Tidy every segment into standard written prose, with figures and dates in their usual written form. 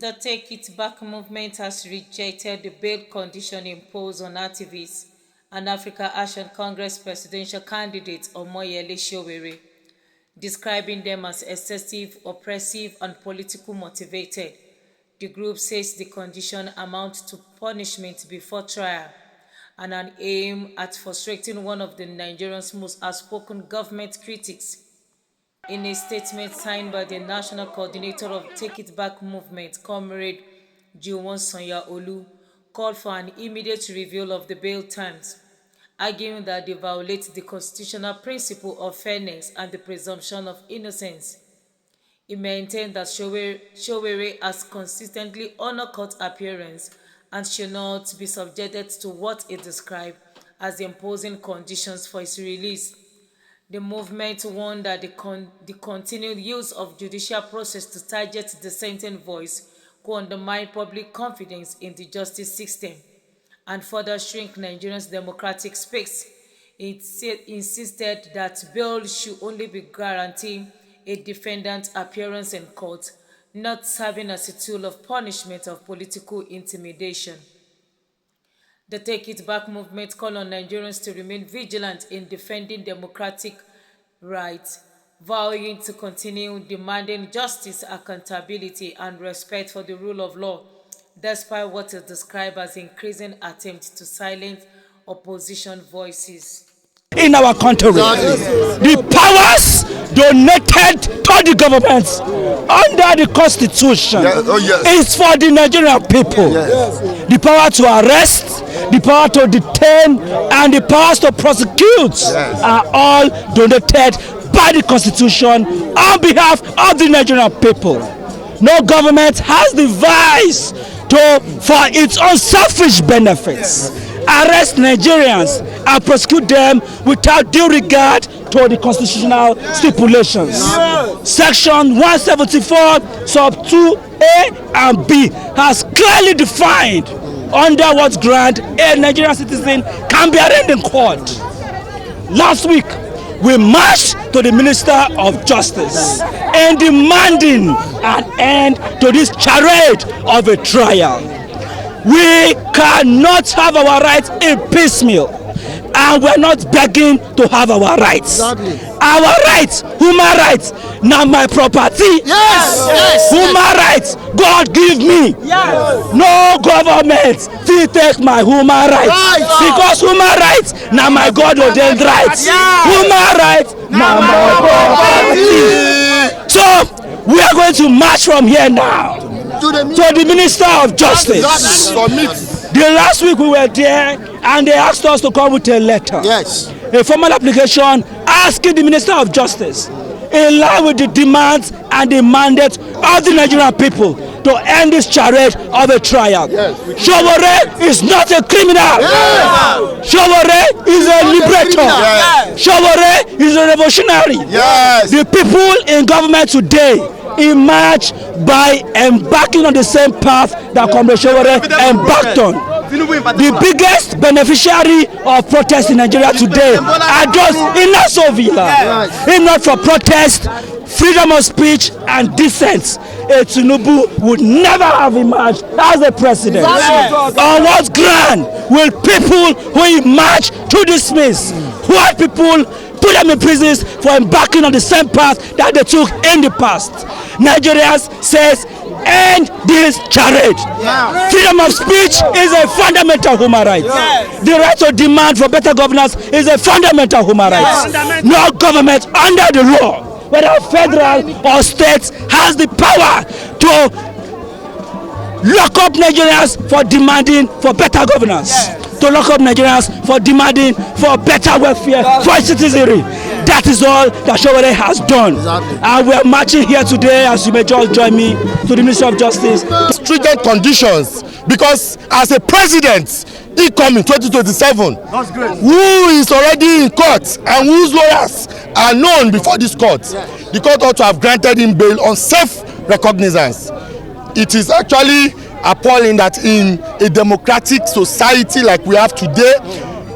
The Take It Back movement has rejected the bail condition imposed on activists and Africa Action Congress presidential candidate Omoyele Sowore, describing them as excessive, oppressive, and politically motivated. The group says the condition amounts to punishment before trial and an aim at frustrating one of the Nigerian's most outspoken government critics. In a statement signed by the national coordinator of Take It Back movement, Comrade Juwon Sanyaolu, called for an immediate review of the bail terms, arguing that they violate the constitutional principle of fairness and the presumption of innocence. He maintained that Sowore has consistently honored court appearance and should not be subjected to what he described as imposing conditions for his release. The movement warned that the continued use of judicial process to target dissenting voice could undermine public confidence in the justice system and further shrink Nigeria's democratic space. It insisted that bail should only be guaranteeing a defendant's appearance in court, not serving as a tool of punishment of political intimidation. The Take It Back movement call on Nigerians to remain vigilant in defending democratic rights, vowing to continue demanding justice, accountability, and respect for the rule of law, despite what is described as increasing attempts to silence opposition voices. In our country, the powers donated to the government under the constitution is for the Nigerian people. The power to arrest, the power to detain, and the powers to prosecute are all donated by the constitution on behalf of the Nigerian people. No government has the vice for its own selfish benefits arrest Nigerians and prosecute them without due regard to the constitutional stipulations. Section 174 sub 2A and B has clearly defined under what ground a Nigerian citizen can be arraigned in court. Last week, we marched to the Minister of Justice and demanding an end to this charade of a trial. We cannot have our rights in piecemeal, and we're not begging to have our rights. Our rights, human rights, not my property. Human rights, God give me. No government will take my human rights. Because human rights, now my God ordained rights. Human rights, now my property. So, we are going to march from here now to the Minister of Justice. The last week we were there and they asked us to come with a letter. A formal application asking the Minister of Justice, in line with the demands and the mandate of the Nigerian people, to end this charade of a trial. Sowore is not a criminal. Sowore is a liberator. Sowore is a revolutionary. The people in government today emerge by embarking on the same path that Comrade Juwon embarked on. The biggest beneficiary of protest in Nigeria today are those in Villa. If not for protest, freedom of speech, and dissent, Tinubu would never have emerged as a president. On what ground will people who emerge to dismiss white people, put them in prisons for embarking on the same path that they took in the past? Nigerians says, end this charade. Freedom of speech is a fundamental human right. The right to demand for better governance is a fundamental human right. No government under the law, whether federal or state, has the power to lock up Nigerians for demanding for better governance. To lock up Nigerians for demanding for better welfare for citizenry. That is all that Sowore has done. And we are marching here today, as you may just join me, to the Ministry of Justice. Stringent conditions, because as a president, he come in 2027, who is already in court and whose lawyers are known before this court. The court ought to have granted him bail on self-recognizance. It is actually appalling that in a democratic society like we have today,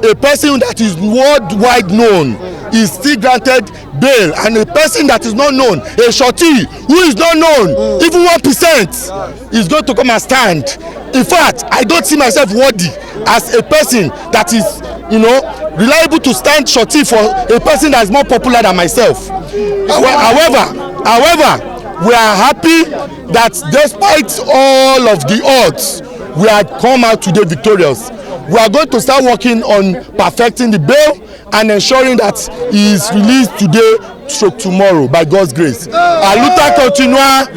a person that is worldwide known is still granted bail, and a person that is not known, a shorty who is not known, even 1%, is going to come and stand. In fact, I don't see myself worthy as a person that is, reliable to stand shorty for a person that is more popular than myself. However, we are happy that despite all of the odds, we have come out today victorious. We are going to start working on perfecting the bail and ensuring that he is released today stroke tomorrow by God's grace. A luta continua.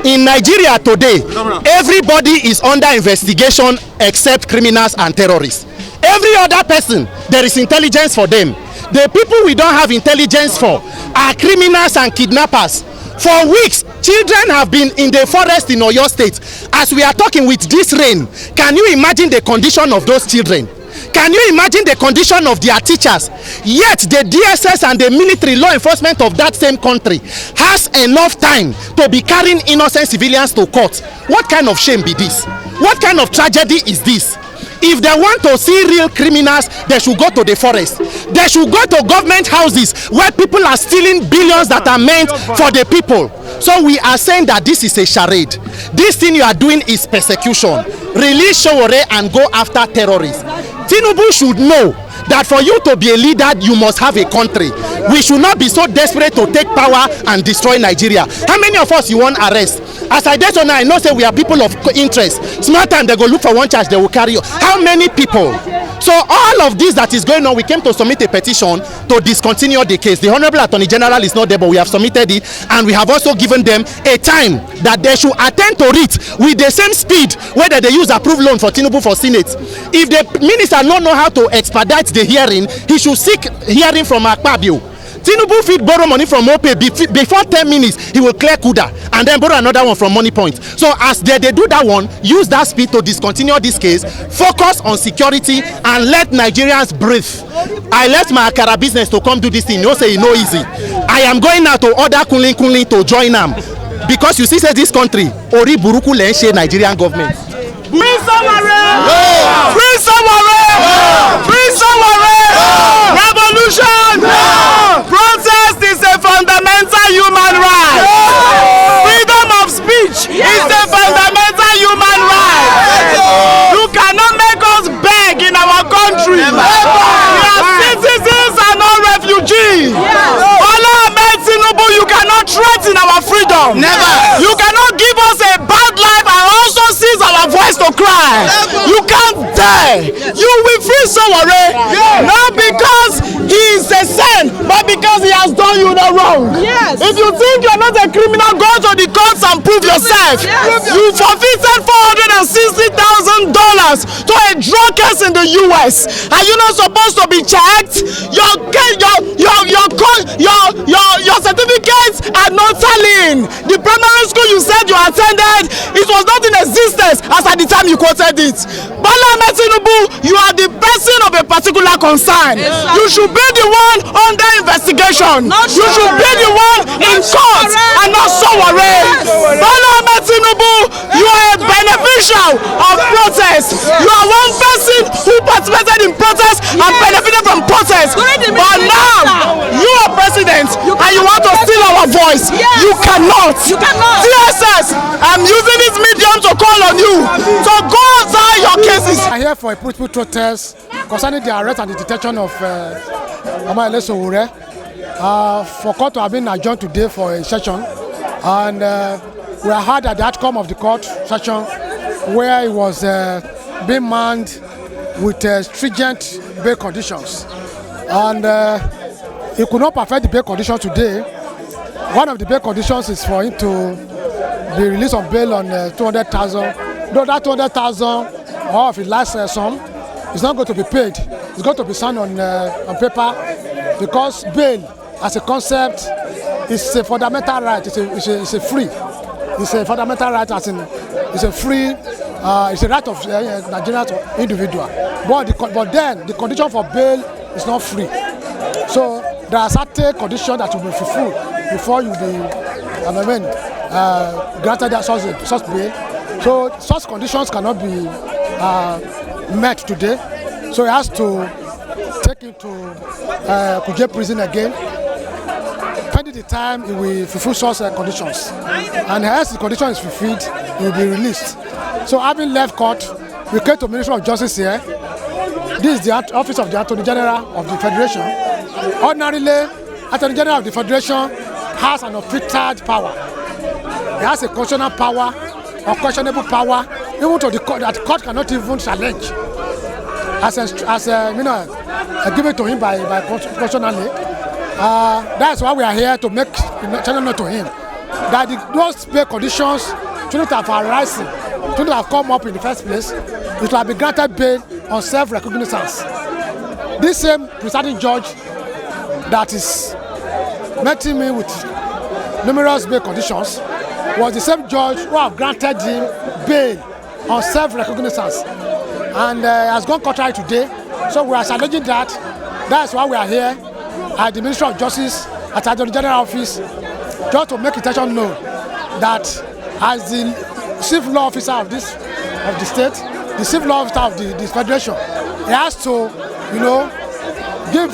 In Nigeria today, everybody is under investigation except criminals and terrorists. Every other person, there is intelligence for them. The people we don't have intelligence for are criminals and kidnappers. For weeks, children have been in the forest in Oyo State. As we are talking with this rain, can you imagine the condition of those children? Can you imagine the condition of their teachers? Yet the DSS and the military law enforcement of that same country has enough time to be carrying innocent civilians to court. What kind of shame be this? What kind of tragedy is this? If they want to see real criminals, they should go to the forest. They should go to government houses where people are stealing billions that are meant for the people. So we are saying that this is a charade. This thing you are doing is persecution. Release Sowore and go after terrorists. Tinubu should know that for you to be a leader, you must have a country. We should not be so desperate to take power and destroy Nigeria. How many of us you want arrest? As I did so now, I know say we are people of interest. Smart time they go look for one charge, they will carry you. How many people? So all of this that is going on, we came to submit a petition to discontinue the case. The Honorable Attorney General is not there, but we have submitted it, and we have also given them a time that they should attend to it with the same speed whether they use approved loan for Tinubu for Senate. If the minister don't know how to expedite the hearing, he should seek hearing from Akpabio. Tinubu fit borrow money from OPay before 10 minutes he will clear Kuda and then borrow another one from Money Point. So as they do that one, use that speed to discontinue this case, focus on security and let Nigerians breathe. I left my Akara business to come do this thing. You say it's no easy. I am going now to order Kunlin to join them because you see say this country Ori Buruku Lenshe Nigerian government. Free Sowore! Free Sowore! Free Sowore! Revolution! Protest is a fundamental human right. Freedom of speech is a fundamental human right. You cannot make us beg in our country. We are citizens and not refugees. Bola Ahmed Tinubu, you cannot threaten our freedom. Never. You cannot give us a bad life and also seize our voice to cry. You can't dare. You will free Sowore, not because he is a saint, but because he has done you no wrong. Yes. If you think you are not a criminal, go to the courts and prove yourself. Yes. You forfeited $460,000 to a drug case in the US. Are you not supposed to be checked? Your certificates are not tallying. The primary school you said you attended, it was not in existence as at the time you quoted it. Bola Ahmed Tinubu, you are the person of a particular concern. Yes, you should be the one under investigation. You should be the one in court and not Sowore. Bola Ahmed Tinubu, you are a beneficial of protest. You are one person who participated in protest and benefited from protest. But now you are president and you want to steal our voice. You cannot. DSS, I'm using this medium to call on you to go outside your cases. I'm here for a peaceful protest concerning the arrest and the detention of Omoyele Sowore. For court to have been adjourned today for a session, and we are heard at the outcome of the court session where it was being manned with stringent bail conditions, and he could not perfect the bail conditions today. One of the bail conditions is for him to be released on bail on 200,000. Though that 200,000 or of his last sum is not going to be paid. It's going to be signed on paper, because bail as a concept is a fundamental right. It's a free. It's a fundamental right, as in it's a free. It's a right of Nigerian individual. But then the condition for bail is not free. So there are certain conditions that will be fulfilled before you be granted that such bail. So such conditions cannot be met today. So he has to take him to Kuje prison again. Pending the time, he will fulfill such conditions. And as the condition is fulfilled, he will be released. So having left court, we came to Ministry of Justice here. This is the office of the Attorney General of the Federation. Ordinarily, Attorney General of the Federation has an unfettered power. He has a constitutional power, unquestionable power, even to the court that the court cannot even challenge. Given to him by constitutionally. That's why we are here to make channel note to him that those pay conditions shouldn't have arisen, shouldn't have come up in the first place. It will have been granted bail on self-recognizance. This same presiding judge that is meeting me with numerous bail conditions was the same judge who have granted him bail on self-recognizance, and has gone contrary today. So we are challenging that. That's why we are here at the Ministry of Justice, at the Attorney General office, just to make intention known that as the civil law officer of the state, the civil law officer of this federation, he has to, give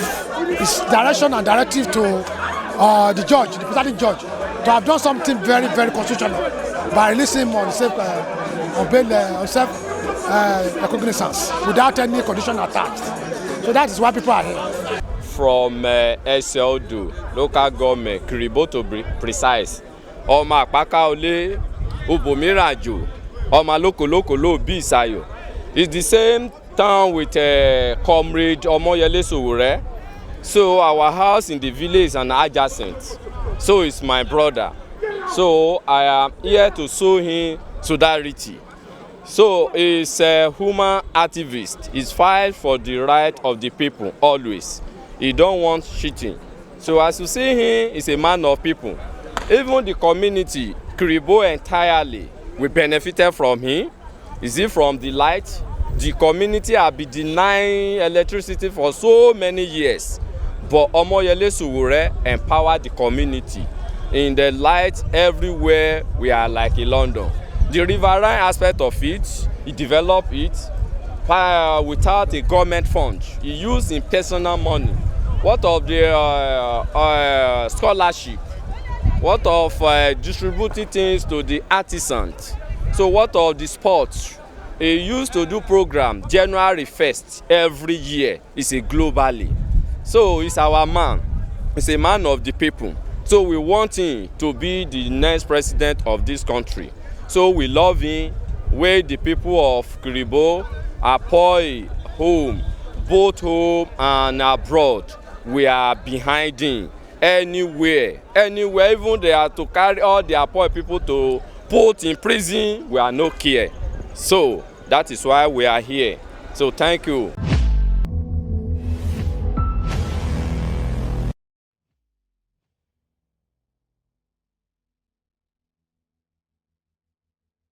his direction and directive to the judge, the presiding judge, to have done something very, very constitutional by releasing him on self-recognizance without any condition attached. So that is why people are here. From SLD, local government, Kiribo to be precise. Ọmọ Àpáká Olé, Ubomirajo, Ọmọ Loko Lo Bisayo. It's the same town with Comrade Omoyele Sowore. So our house in the village is an adjacent. So it's my brother. So I am here to show him solidarity. So he's a human activist. He's fight for the right of the people always. He don't want cheating. So as you see him, he's a man of people. Even the community, Kiribo entirely, we benefited from him. Is it from the light? The community have been denying electricity for so many years. But Omoyele Sowore empowered the community. In the light everywhere, we are like in London. The riverine aspect of it, he developed it without a government fund. He used in personal money. What of the scholarship? What of distributing things to the artisans? So what of the sports? He used to do program January 1st every year. It's a globally. So he's our man. He's a man of the people. So we want him to be the next president of this country. So we love him. Where the people of Kiribo are poor home, both home and abroad, we are behind him. Anywhere, even they are to carry all their poor people to put in prison, we are no care. So that is why we are here. So thank you.